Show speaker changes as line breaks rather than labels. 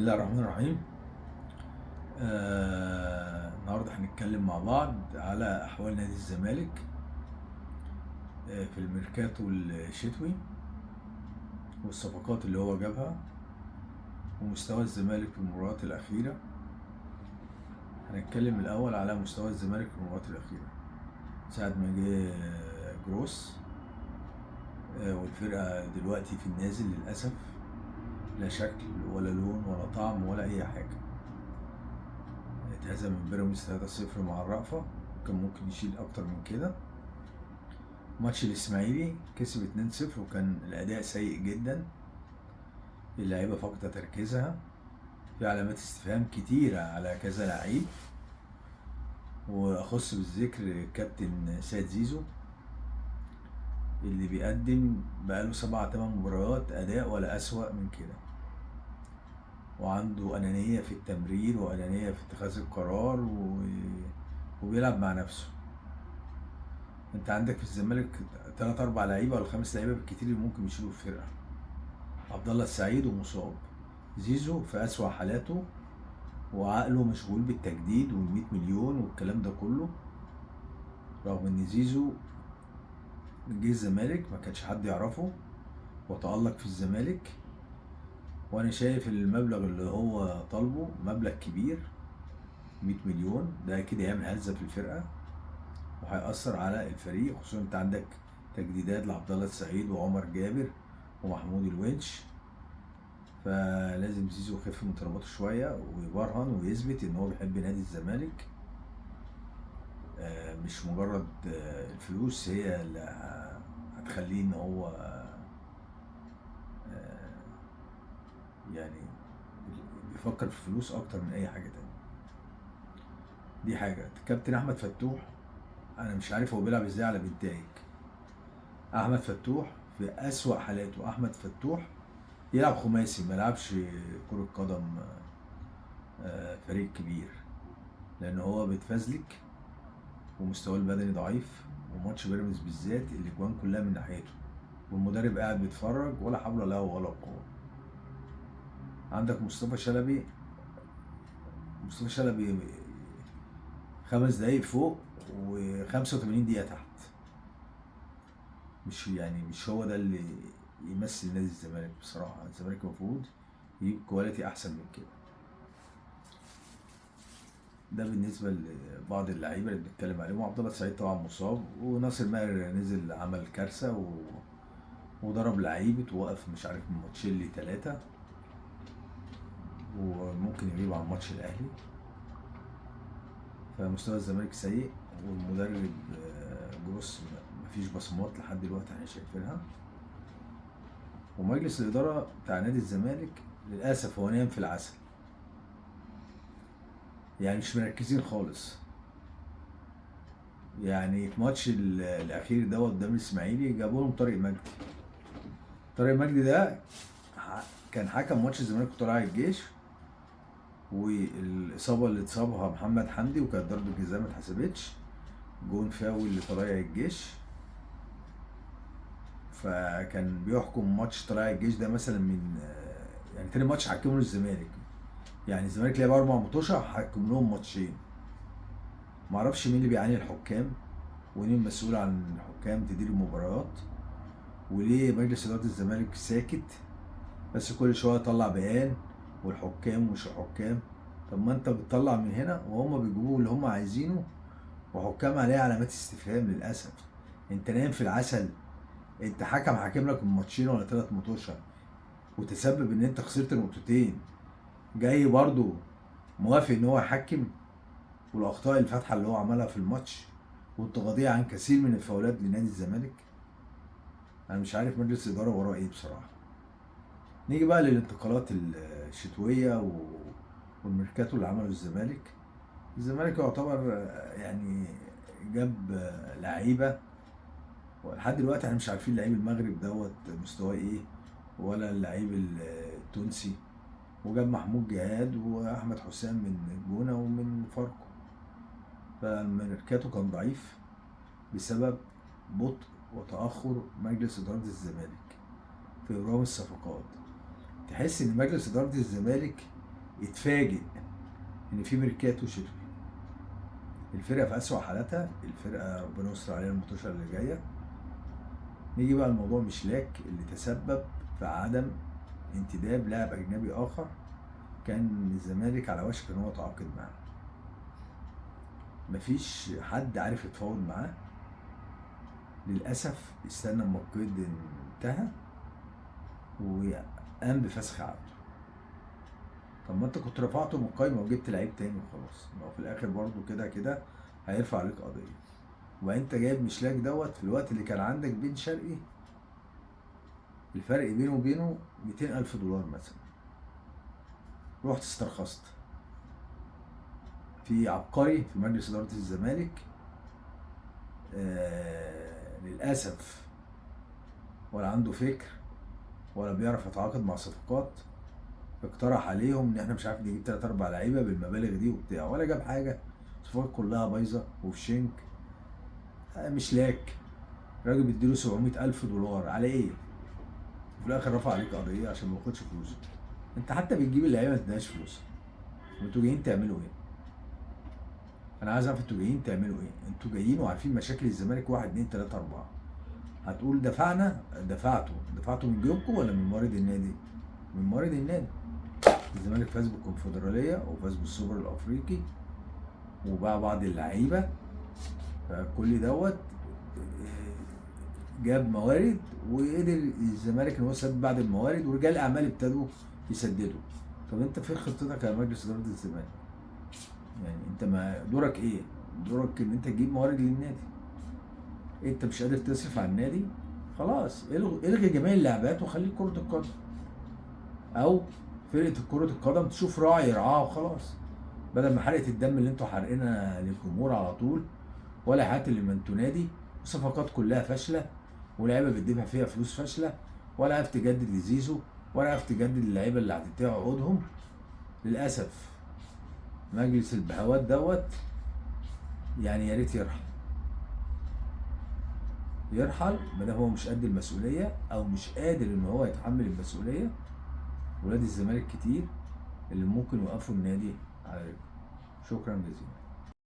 الله الرحمن الرحيم. النهارده هنتكلم مع بعض على أحوال نادي الزمالك في الميركاتو الشتوي، والصفقات اللي هو جابها، ومستوى الزمالك في المباريات الأخيرة. هنتكلم الأول على مستوى الزمالك في المباريات الأخيرة ساعة ما جه جروس، والفرقة دلوقتي في النازل للأسف، لا شكل ولا لون ولا طعم ولا أي حاجة. اتهزم من بيراميدز 3-0 مع الرأفة، كان ممكن يشيل أكتر من كده. ماتش الإسماعيلي كسب 2-0 وكان الأداء سيء جدا، اللعيبة فاقدة تركيزها، في علامات استفهام كتيرة على كذا لعيب، وأخص بالذكر كابتن سيد زيزو اللي بيقدم بقاله 7-8 مباريات أداء ولا أسوأ من كده، وعنده أنانية في التمرير وأنانية في اتخاذ القرار وبيلعب مع نفسه. انت عندك في الزمالك 3-4 لعيبة ولا 5 لعيبة بالكتير اللي ممكن يشيلوا الفرقة. عبد الله السعيد ومصاب، زيزو في أسوأ حالاته وعقله مشغول بالتجديد وال100 مليون والكلام ده كله، رغم ان زيزو جه الزمالك ما كانش حد يعرفه وتألق في الزمالك. وانا شايف المبلغ اللي هو طالبه مبلغ كبير، 100 مليون ده اكيد هيعمل هزة في الفرقة وهيأثر على الفريق، خصوصا انت عندك تجديدات لعبد الله السعيد وعمر جابر ومحمود الونش، فلازم زيزو يخف من طلباته شويه ويبرهن ويثبت ان هو بيحب نادي الزمالك. مش مجرد الفلوس هي اللي هتخليه ان هو يعني بيفكر في الفلوس اكتر من اي حاجه تانية. دي حاجه. كابتن احمد فتوح انا مش عارف هو بيلعب ازاي على بنتايج. احمد فتوح في اسوأ حالاته، احمد فتوح يلعب خماسي ما يلعبش كرة قدم فريق كبير، لان هو بيتفزلك ومستواه البدني ضعيف، وماتش بيراميدز بالذات الاجوان كلها من ناحيته، والمدرب قاعد بيتفرج ولا حول له ولا قوه. عندك مصطفى شلبي 5 دقايق فوق و85 دقيقه تحت، مش هو ده اللي يمثل نادي الزمالك. بصراحه الزمالك المفروض يجيب كواليتي احسن من كده. ده بالنسبه لبعض اللعيبه اللي بنتكلم عليهم. عبد الله السعيد طبعا مصاب، وناصر ماهر نزل عمل كارثه وضرب لعيبه ووقف مش عارف من ماتشين ل3، وممكن يغيب عن ماتش الاهلي. فمستوى الزمالك سيء، والمدرب جروس مفيش بصمات لحد دلوقتي احنا شايفينها. ومجلس الاداره بتاع نادي الزمالك للاسف هو نايم في العسل، يعني مش مركزين خالص. يعني في ماتش الاخير ده قدام الاسماعيلي جابوا لهم طارق مجدي ده كان حكم ماتش الزمالك وطلائع الجيش، والاصابه اللي اتصابها محمد حمدي وكانت ضربه جزاء ما اتحسبتش، جون فاول لطلائع الجيش. فكان بيحكم ماتش طلائع الجيش ده مثلا من يعني تاني ماتش حكمه الزمالك، يعني الزمالك لعب 4 ماتشات حكم لهم ماتشين. معرفش مين اللي بيعاني الحكام، ومين المسؤول عن الحكام تدير المباريات، وليه مجلس اداره الزمالك ساكت بس كل شويه يطلع بيان والحكام ومش الحكام. طب ما انت بتطلع من هنا وهم بيجيبوا اللي هم عايزينه، وحكام عليه علامات استفهام للاسف. انت نايم في العسل، انت حاكم لك ماتشين ولا 3 ماتشات وتسبب ان انت خسرت نقطتين، جاي برضو موافق ان هو يحكم، والاخطاء الفاتحه اللي هو عملها في الماتش والتغاضي عن كثير من الفاولات لنادي الزمالك. انا مش عارف مجلس الاداره وراه ايه بصراحه. نيجي بقى للانتقالات الشتويه والميركاتو اللي عمله الزمالك يعتبر يعني جاب لعيبه، ولحد دلوقتي احنا مش عارفين لعيب المغرب دوت مستواه ايه، ولا اللعيب التونسي. وجاب محمود جهاد واحمد حسام من الجونه ومن فاركو. فالميركاتو كان ضعيف بسبب بطء وتاخر مجلس اداره الزمالك في ابرام الصفقات. تحس ان مجلس اداره الزمالك اتفاجئ ان في ميركاتو شتوي. الفرقه في اسوأ حالاتها، الفرقه ربنا يستر عليها الماتشات اللي جايه. نيجي بقى الموضوع مشلاك اللي تسبب في عدم انتداب لاعب اجنبي اخر كان الزمالك على وشك ان هو يتعاقد معاه. مفيش حد عارف يتفاوض معاه. للاسف استنى اما القيد انتهى وقام بفسخ عقده. طب ما انت كنت رفعته من القايمه وجبت لعيب تاني وخلاص، ما هو في الاخر برضه كده كده هيرفع عليك قضيه. وانت جايب مشلاك دوت في الوقت اللي كان عندك بن شرقي الفرق بينه وبينه 200,000 دولار مثلا. رحت استرخصت في عبقري في مجلس اداره الزمالك. للاسف ولا عنده فكر ولا بيعرف يتعاقد مع صفقات. اقترح عليهم ان احنا مش عارف نجيب 3 4 لعيبه بالمبالغ دي وبتاع، ولا جاب حاجه. الصفقات كلها بايظه وفي شنك. مشلاك راجل بيديله 700,000 دولار على ايه؟ وفي الاخر رفع عليك قضيه عشان ما ياخدش فلوسه. انت حتى بتجيب اللعيبه ما تديهاش فلوسها. وانتوا جايين تعملوا ايه؟ انا عايز اعرف انتوا جايين تعملوا ايه؟ انتوا جايين وعارفين مشاكل الزمالك 1 2 3 4. هتقول دفعتوا من جيوبكم ولا من موارد النادي؟ من موارد النادي. الزمالك فاز بالكونفدراليه وفاز بالسوبر الافريقي وباع بعض اللعيبه. فكل دوت جاب موارد وقدر الزمالك ان هو يسدد بعد الموارد، ورجال الاعمال ابتدوا يسددوا. طب انت فين خطتك يا مجلس اداره الزمالك؟ يعني انت ما دورك ايه؟ دورك ان انت تجيب موارد للنادي. انت مش قادر تصرف على النادي، خلاص الغي جميع اللعبات وخليك كرة القدم. او فرقة كرة القدم تشوف راعي يرعاها وخلاص، بدل ما حرقة الدم اللي انتوا حارقينها للجمهور على طول. ولا حياة اللي ما انتوا نادي، وصفقات كلها فاشلة ولاعيبة بتدفع فيها فلوس فاشلة، ولا عارف تجدد لزيزو ولا عارف تجدد للعيبة اللي هتنتهي عقودهم. للأسف مجلس البهوات دوت يعني يا ريت يرحل ما دام هو مش قد المسؤوليه او مش قادر ان هو يتحمل المسؤوليه. ولاد الزمالك كتير اللي ممكن يوقفوا النادي على رجله. شكرا جزيلا.